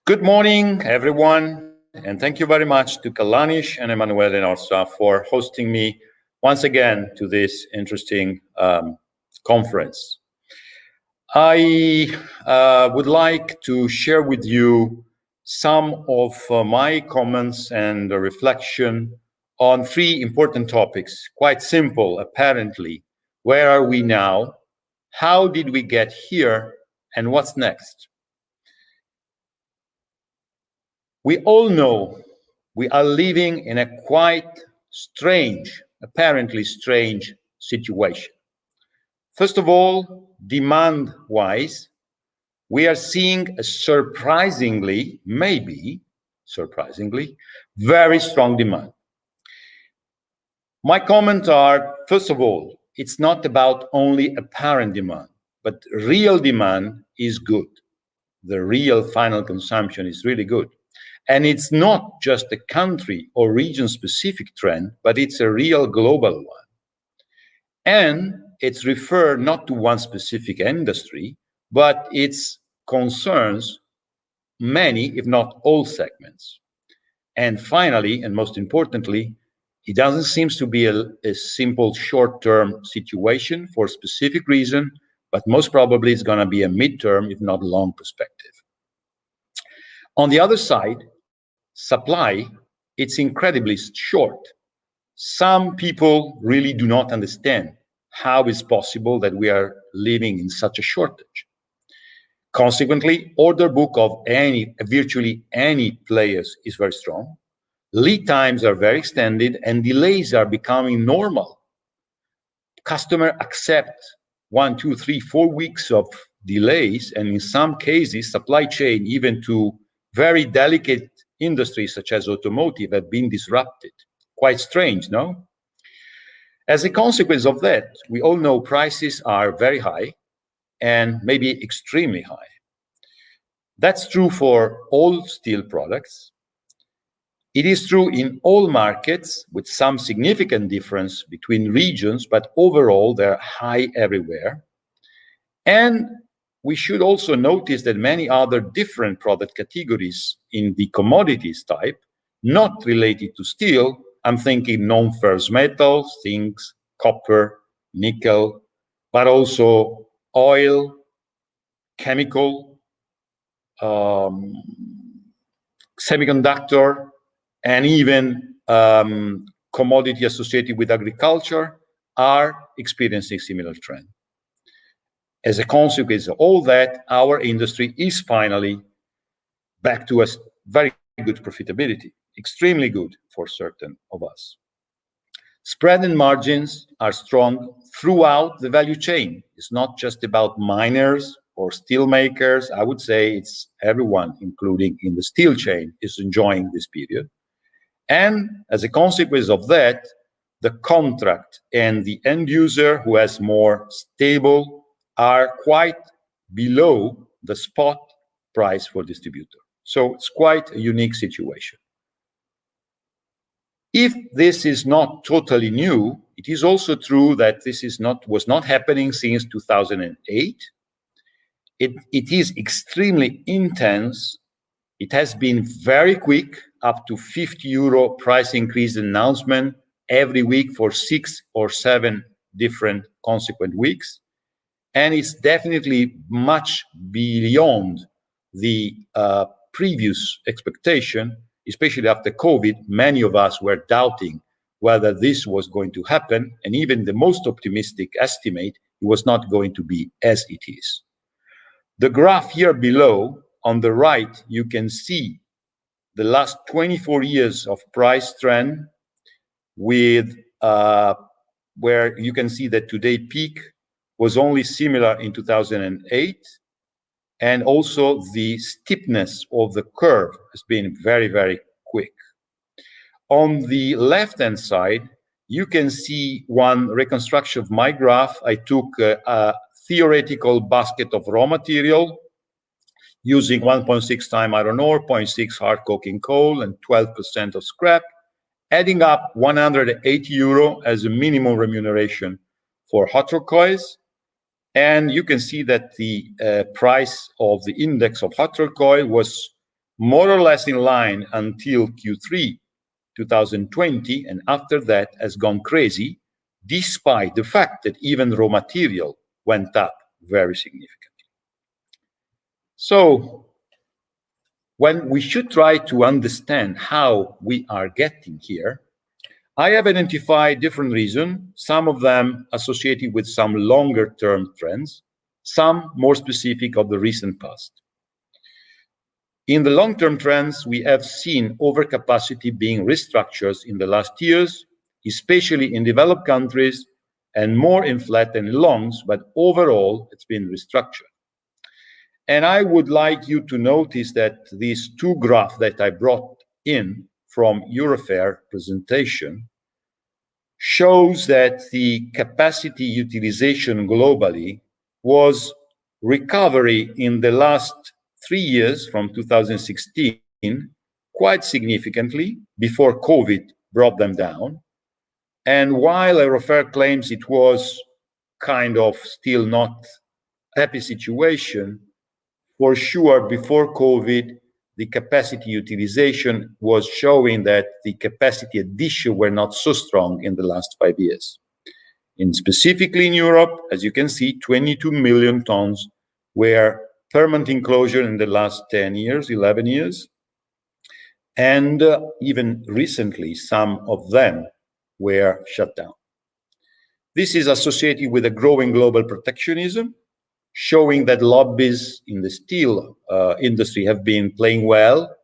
Good morning, everyone, and thank you very much to Kallanish and Emanuele and our staff for hosting me once again to this interesting conference. I would like to share with you some of my comments and reflection on three important topics, quite simple, apparently. Where are we now? How did we get here? And what's next? We all know we are living in a quite strange, apparently strange situation. First of all, demand-wise, we are seeing a surprisingly, maybe surprisingly, very strong demand. My comments are, first of all, it's not about only apparent demand, but real demand is good. The real final consumption is really good. And it's not just a country or region-specific trend, but it's a real global one. And it's referred not to one specific industry, but it concerns many, if not all segments. And finally, and most importantly, it doesn't seem to be a simple short-term situation for a specific reason, but most probably it's going to be a mid-term, if not long perspective. On the other side, supply, it's incredibly short. Some people really do not understand how it's possible that we are living in such a shortage. Consequently, order book of virtually any players is very strong. Lead times are very extended and delays are becoming normal. Customers accept 1, 2, 3, 4 weeks of delays, and in some cases, supply chain, even to very delicate industries such as automotive, have been disrupted. Quite strange, no? As a consequence of that, we all know prices are very high and maybe extremely high. That's true for all steel products. It is true in all markets with some significant difference between regions, but overall they're high everywhere. And we should also notice that many other different product categories in the commodities type, not related to steel, I'm thinking non-ferrous metals, zinc, copper, nickel, but also oil, chemical, semiconductor, and even commodity associated with agriculture are experiencing similar trend. As a consequence of all that, our industry is finally back to a very good profitability, extremely good for certain of us. Spread and margins are strong throughout the value chain. It's not just about miners or steel makers. I would say it's everyone, including in the steel chain, is enjoying this period. And as a consequence of that, the contract and the end user who has more stable are quite below the spot price for distributor. So it's quite a unique situation. If this is not totally new, it is also true that this was not happening since 2008. It is extremely intense. It has been very quick, up to 50 euro price increase announcement every week for 6 or 7 different consequent weeks. And it's definitely much beyond the previous expectation, especially after COVID. Many of us were doubting whether this was going to happen, and even the most optimistic estimate, it was not going to be as it is. The graph here below, on the right, you can see the last 24 years of price trend with where you can see that today peak was only similar in 2008, and also the steepness of the curve has been very, very quick. On the left-hand side, you can see one reconstruction of my graph. I took a theoretical basket of raw material using 1.6 time iron ore, 0.6 hard coking coal, and 12% of scrap, adding up 180 euro as a minimum remuneration for hot rolled coils. And you can see that the price of the index of hot rolled coil was more or less in line until Q3 2020, and after that has gone crazy, despite the fact that even raw material went up very significantly. So when we should try to understand how we are getting here, I have identified different reasons, some of them associated with some longer term trends, some more specific of the recent past. In the long-term trends, we have seen overcapacity being restructured in the last years, especially in developed countries, and more in flat and longs, but overall, it's been restructured. And I would like you to notice that these two graphs that I brought in from Eurofair presentation shows that the capacity utilization globally was recovery in the last 3 years from 2016 quite significantly before COVID brought them down. And while Eurofair claims it was kind of still not happy situation, for sure before COVID, the capacity utilization was showing that the capacity addition were not so strong in the last 5 years. And specifically in Europe, as you can see, 22 million tons were permanent enclosure in the last 10 years, 11 years. And even recently, some of them were shut down. This is associated with a growing global protectionism, showing that lobbies in the steel industry have been playing well.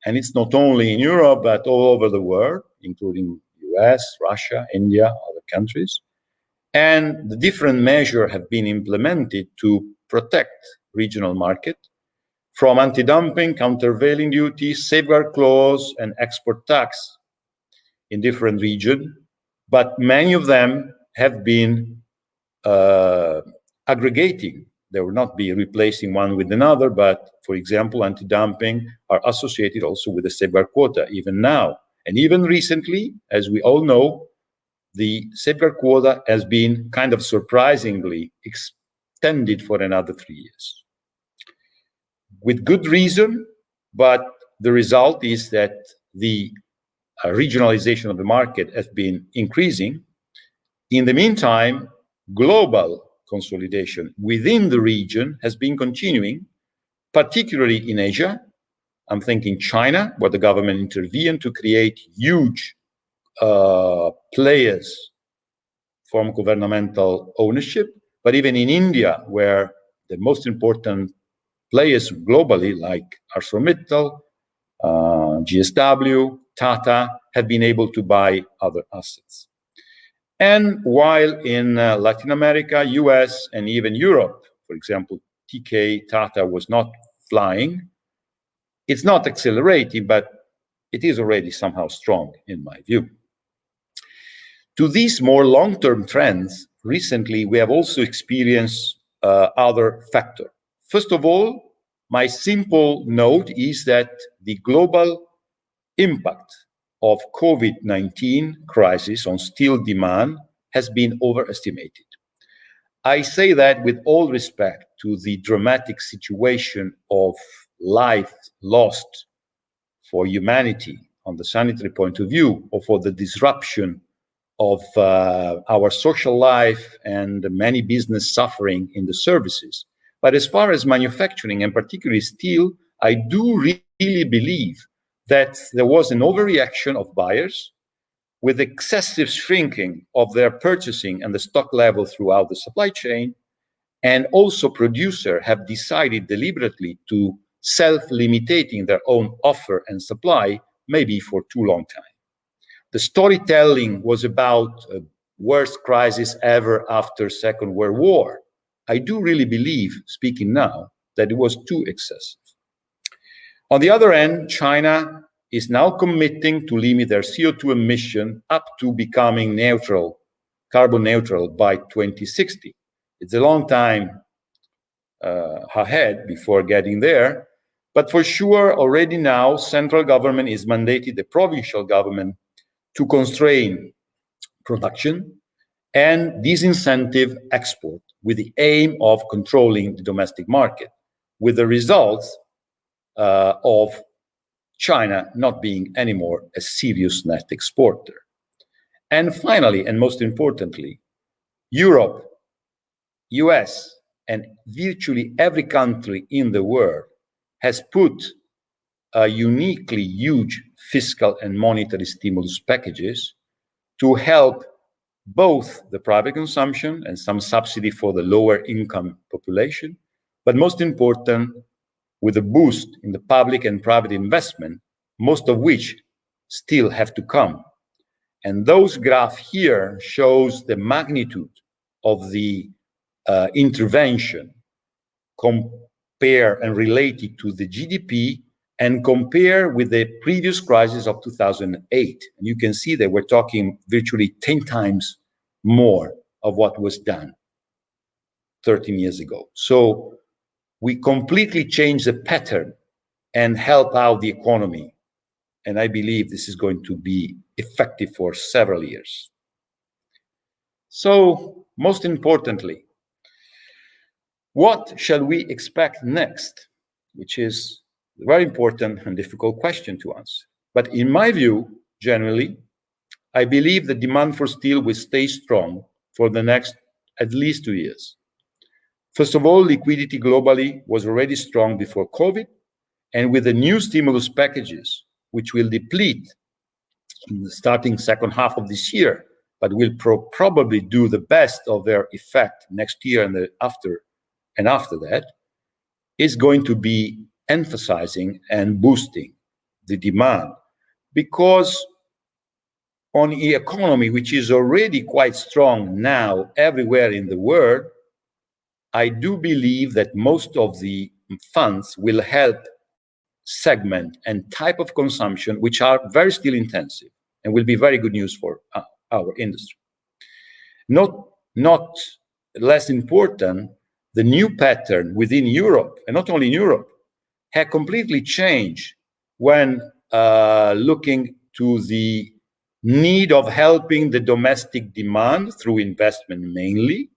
And it's not only in Europe, but all over the world, including US, Russia, India, other countries. And the different measures have been implemented to protect regional market from anti-dumping, countervailing duty, safeguard clause, and export tax in different regions. But many of them have been aggregating. They will not be replacing one with another, but for example, anti-dumping are associated also with the safeguard quota, even now. And even recently, as we all know, the safeguard quota has been kind of surprisingly extended for another 3 years. With good reason, but the result is that the regionalization of the market has been increasing. In the meantime, global consolidation within the region has been continuing, particularly in Asia. I'm thinking China, where the government intervened to create huge players from governmental ownership, but even in India, where the most important players globally, like ArcelorMittal, GSW, Tata, have been able to buy other assets. And while in Latin America, US, and even Europe, for example, TK, Tata was not flying, it's not accelerating, but it is already somehow strong in my view. To these more long-term trends, recently we have also experienced other factors. First of all, my simple note is that the global impact of COVID-19 crisis on steel demand has been overestimated. I say that with all respect to the dramatic situation of life lost for humanity on the sanitary point of view, or for the disruption of our social life and many business suffering in the services. But as far as manufacturing, and particularly steel, I do really believe that there was an overreaction of buyers with excessive shrinking of their purchasing and the stock level throughout the supply chain. And also producers have decided deliberately to self-limiting their own offer and supply, maybe for too long time. The storytelling was about worst crisis ever after Second World War. I do really believe, speaking now, that it was too excessive. On the other hand, China is now committing to limit their CO2 emission up to becoming neutral, carbon neutral by 2060. It's a long time ahead before getting there, but for sure, already now, central government is mandated the provincial government to constrain production and disincentive export with the aim of controlling the domestic market, with the results of China not being anymore a serious net exporter. And finally, and most importantly, Europe, US, and virtually every country in the world has put uniquely huge fiscal and monetary stimulus packages to help both the private consumption and some subsidy for the lower income population, but most important, with a boost in the public and private investment, most of which still have to come. And those graph here shows the magnitude of the intervention compare and related to the GDP and compare with the previous crisis of 2008. And you can see that we're talking virtually 10 times more of what was done 13 years ago. So we completely changed the pattern and help out the economy. And I believe this is going to be effective for several years. So most importantly, what shall we expect next? Which is a very important and difficult question to answer. But in my view, generally, I believe the demand for steel will stay strong for the next at least 2 years. First of all, liquidity globally was already strong before COVID, and with the new stimulus packages, which will deplete in the starting second half of this year, but will probably do the best of their effect next year and after that, is going to be emphasizing and boosting the demand. Because on the economy, which is already quite strong now everywhere in the world, I do believe that most of the funds will help segment and type of consumption which are very steel intensive and will be very good news for our industry. Not less important, the new pattern within Europe, and not only in Europe, had completely changed when looking to the need of helping the domestic demand through investment mainly,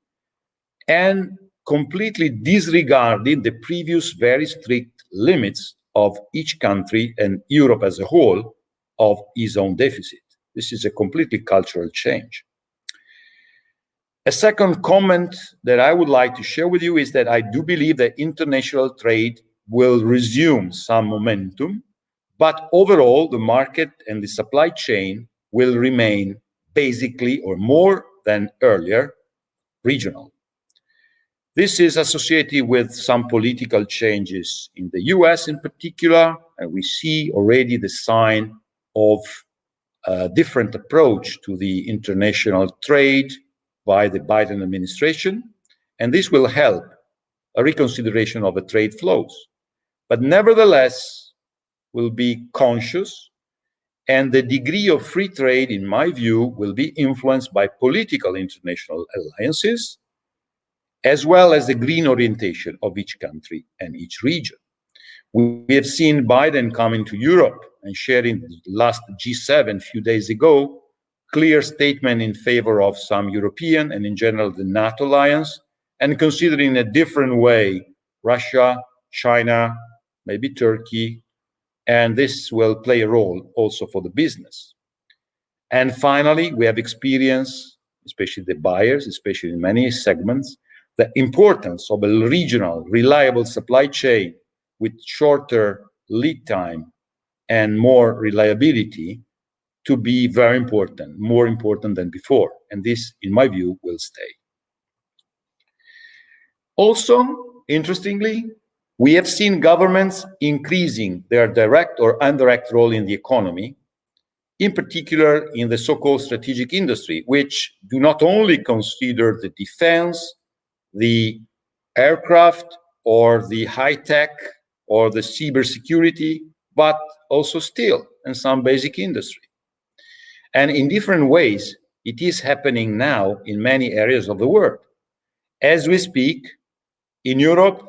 and completely disregarding the previous very strict limits of each country and Europe as a whole of its own deficit. This is a completely cultural change. A second comment that I would like to share with you is that I do believe that international trade will resume some momentum, but overall the market and the supply chain will remain basically, or more than earlier, regional. This is associated with some political changes in the US in particular, and we see already the sign of a different approach to the international trade by the Biden administration, and this will help a reconsideration of the trade flows. But nevertheless, we'll be conscious, and the degree of free trade, in my view, will be influenced by political international alliances, as well as the green orientation of each country and each region. We have seen Biden coming to Europe and sharing the last G7 a few days ago, clear statement in favor of some European and in general the NATO alliance, and considering a different way Russia, China, maybe Turkey, and this will play a role also for the business. And finally, we have experienced, especially the buyers, especially in many segments, the importance of a regional, reliable supply chain with shorter lead time and more reliability to be very important, more important than before. And this, in my view, will stay. Also, interestingly, we have seen governments increasing their direct or indirect role in the economy, in particular in the so-called strategic industry, which do not only consider the defense, the aircraft, or the high-tech, or the cybersecurity, but also steel and some basic industry. And in different ways, it is happening now in many areas of the world. As we speak, in Europe,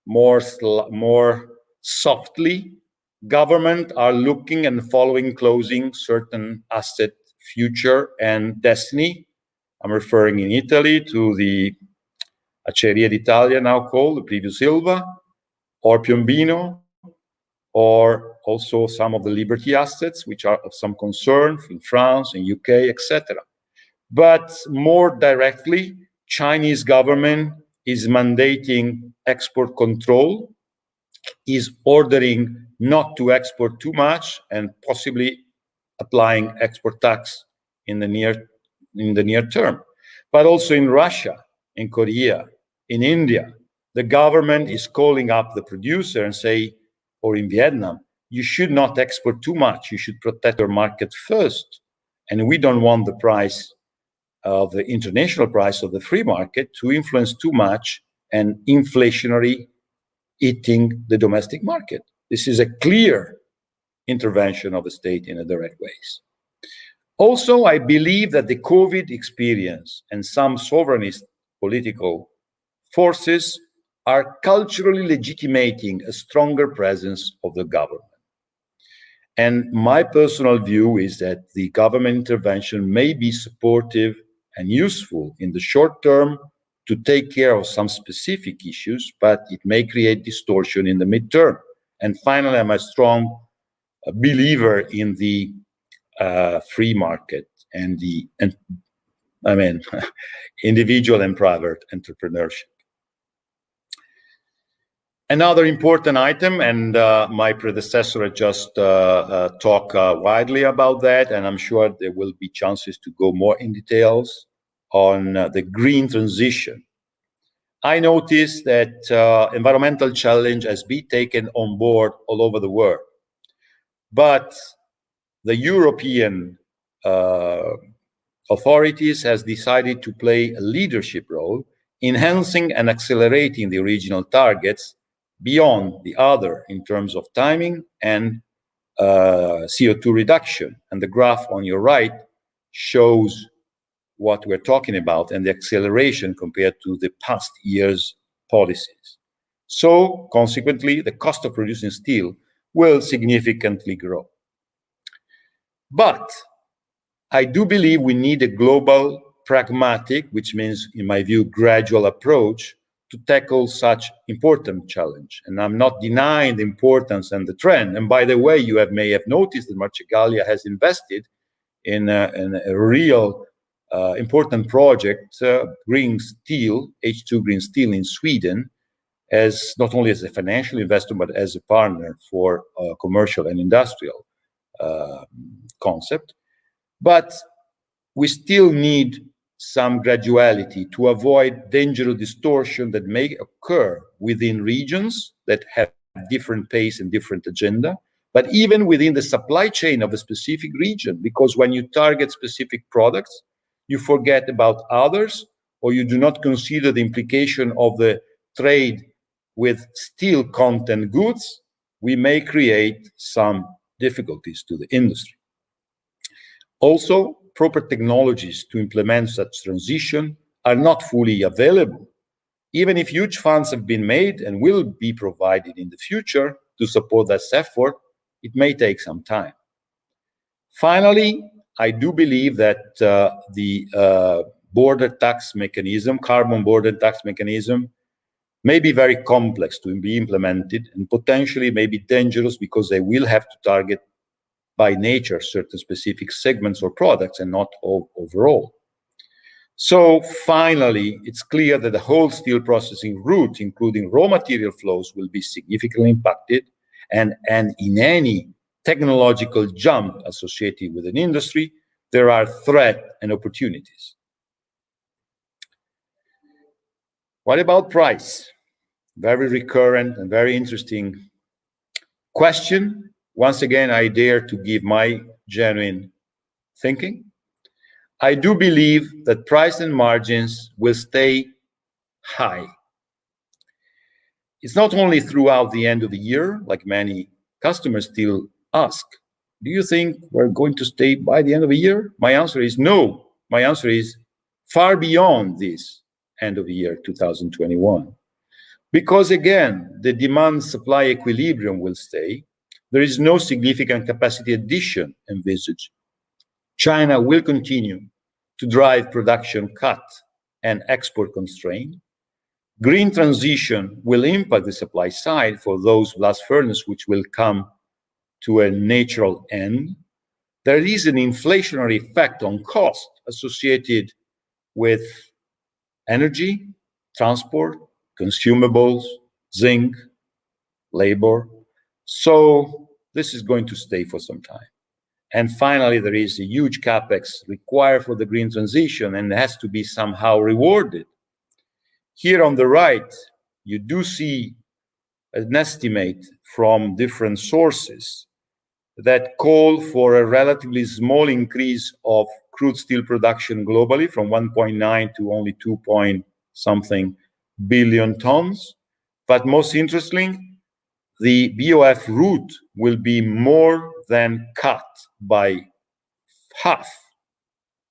more softly, governments are looking and following closing certain asset future and destiny. I'm referring in Italy to the Acciaierie d'Italia, now called the previous Ilva, or Piombino, or also some of the Liberty assets, which are of some concern in France and UK, etc. But more directly, Chinese government is mandating export control, is ordering not to export too much, and possibly applying export tax in the near term. But also in Russia, in Korea, in India, the government is calling up the producer and say, or in Vietnam, you should not export too much. You should protect your market first. And we don't want the price of the international price of the free market to influence too much and inflationary eating the domestic market. This is a clear intervention of the state in a direct ways. Also, I believe that the COVID experience and some sovereignist political forces are culturally legitimating a stronger presence of the government. And my personal view is that the government intervention may be supportive and useful in the short term to take care of some specific issues, but it may create distortion in the midterm. And finally, I'm a strong believer in the free market and individual and private entrepreneurship. Another important item, and my predecessor had just talked widely about that, and I'm sure there will be chances to go more in details on the green transition. I noticed that environmental challenge has been taken on board all over the world, but the European authorities has decided to play a leadership role, enhancing and accelerating the original targets beyond the other in terms of timing and CO2 reduction. And the graph on your right shows what we're talking about and the acceleration compared to the past years' policies. So consequently, the cost of producing steel will significantly grow. But I do believe we need a global, pragmatic, which means, in my view, gradual approach to tackle such important challenge. And I'm not denying the importance and the trend. And by the way, you may have noticed that Marcegaglia has invested in a real important project, green steel, H2 green steel in Sweden, as not only as a financial investor, but as a partner for commercial and industrial concept. But we still need some graduality to avoid dangerous distortion that may occur within regions that have different pace and different agenda, but even within the supply chain of a specific region, because when you target specific products, you forget about others, or you do not consider the implication of the trade with steel content goods, we may create some difficulties to the industry. Also, proper technologies to implement such transition are not fully available. Even if huge funds have been made and will be provided in the future to support this effort, it may take some time. Finally, I do believe that the border tax mechanism, carbon border tax mechanism, may be very complex to be implemented and potentially may be dangerous because they will have to target by nature certain specific segments or products and not all overall. So finally, it's clear that the whole steel processing route, including raw material flows, will be significantly impacted, and in any technological jump associated with an industry, there are threats and opportunities. What about price? Very recurrent and very interesting question. Once again, I dare to give my genuine thinking. I do believe that price and margins will stay high. It's not only throughout the end of the year, like many customers still ask, do you think we're going to stay by the end of the year? My answer is no. My answer is far beyond this end of the year 2021. Because again, the demand-supply equilibrium will stay. There is no significant capacity addition envisaged. China will continue to drive production cut and export constraint. Green transition will impact the supply side for those blast furnaces which will come to a natural end. There is an inflationary effect on cost associated with energy, transport, consumables, zinc, labor. So this is going to stay for some time. And finally, there is a huge capex required for the green transition and has to be somehow rewarded. Here on the right, you do see an estimate from different sources that call for a relatively small increase of crude steel production globally from 1.9 to only 2 point something billion tons. But most interestingly, the BOF route will be more than cut by half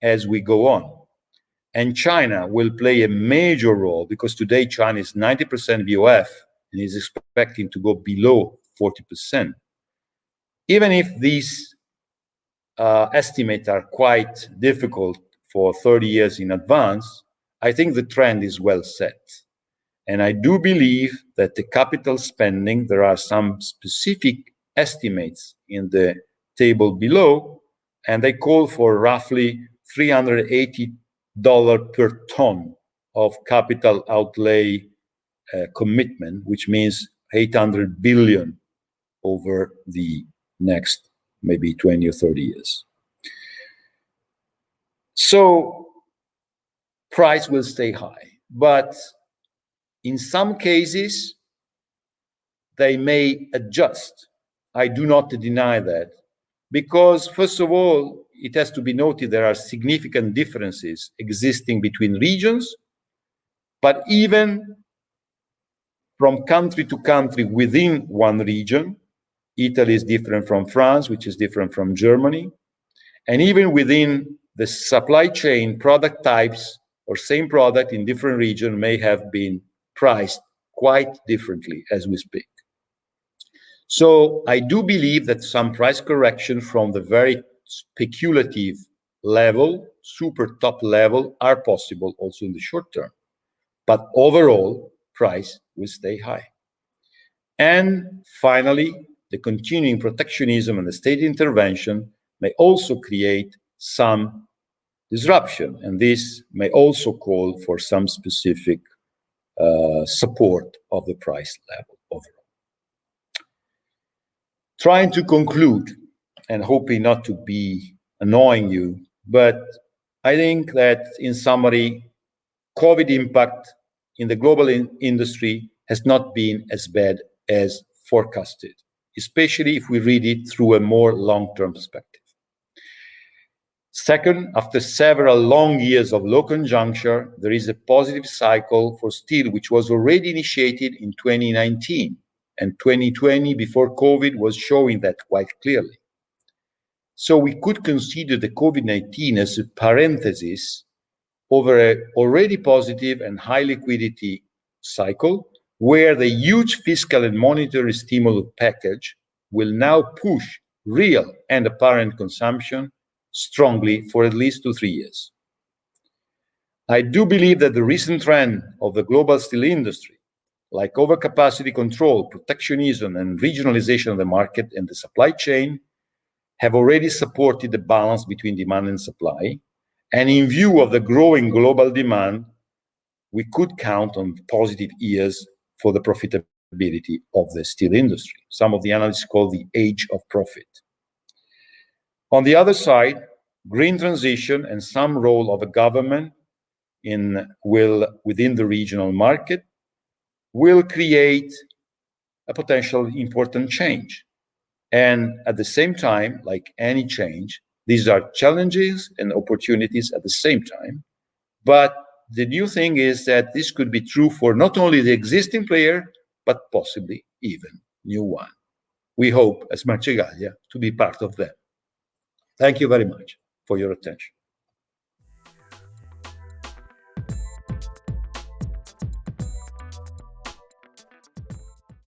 as we go on. And China will play a major role because today China is 90% BOF and is expecting to go below 40%. Even if these estimates are quite difficult for 30 years in advance, I think the trend is well set. And I do believe that the capital spending, there are some specific estimates in the table below, and they call for roughly $380 per ton of capital outlay commitment, which means 800 billion over the next maybe 20 or 30 years. So price will stay high, but in some cases, they may adjust. I do not deny that, because first of all, it has to be noted there are significant differences existing between regions, but even from country to country within one region. Italy is different from France, which is different from Germany. And even within the supply chain, product types or same product in different regions may have been priced quite differently as we speak. So I do believe that some price correction from the very speculative level, super top level, are possible also in the short term. But overall, price will stay high. And finally, the continuing protectionism and the state intervention may also create some disruption, and this may also call for some specific support of the price level overall. Trying to conclude, and hoping not to be annoying you, but I think that in summary, COVID impact in the global industry has not been as bad as forecasted, especially if we read it through a more long-term perspective. Second, after several long years of low conjuncture, there is a positive cycle for steel, which was already initiated in 2019, and 2020, before COVID, was showing that quite clearly. So we could consider the COVID-19 as a parenthesis over an already positive and high liquidity cycle, where the huge fiscal and monetary stimulus package will now push real and apparent consumption strongly for at least 2 to 3 years. I do believe that the recent trend of the global steel industry, like overcapacity control, protectionism, and regionalization of the market and the supply chain, have already supported the balance between demand and supply. And in view of the growing global demand, we could count on positive years for the profitability of the steel industry. Some of the analysts call the age of profit. On the other side, green transition and some role of a government within the regional market will create a potential important change. And at the same time, like any change, these are challenges and opportunities at the same time. But the new thing is that this could be true for not only the existing player, but possibly even new one. We hope, as Marcegaglia, to be part of them. Thank you very much for your attention.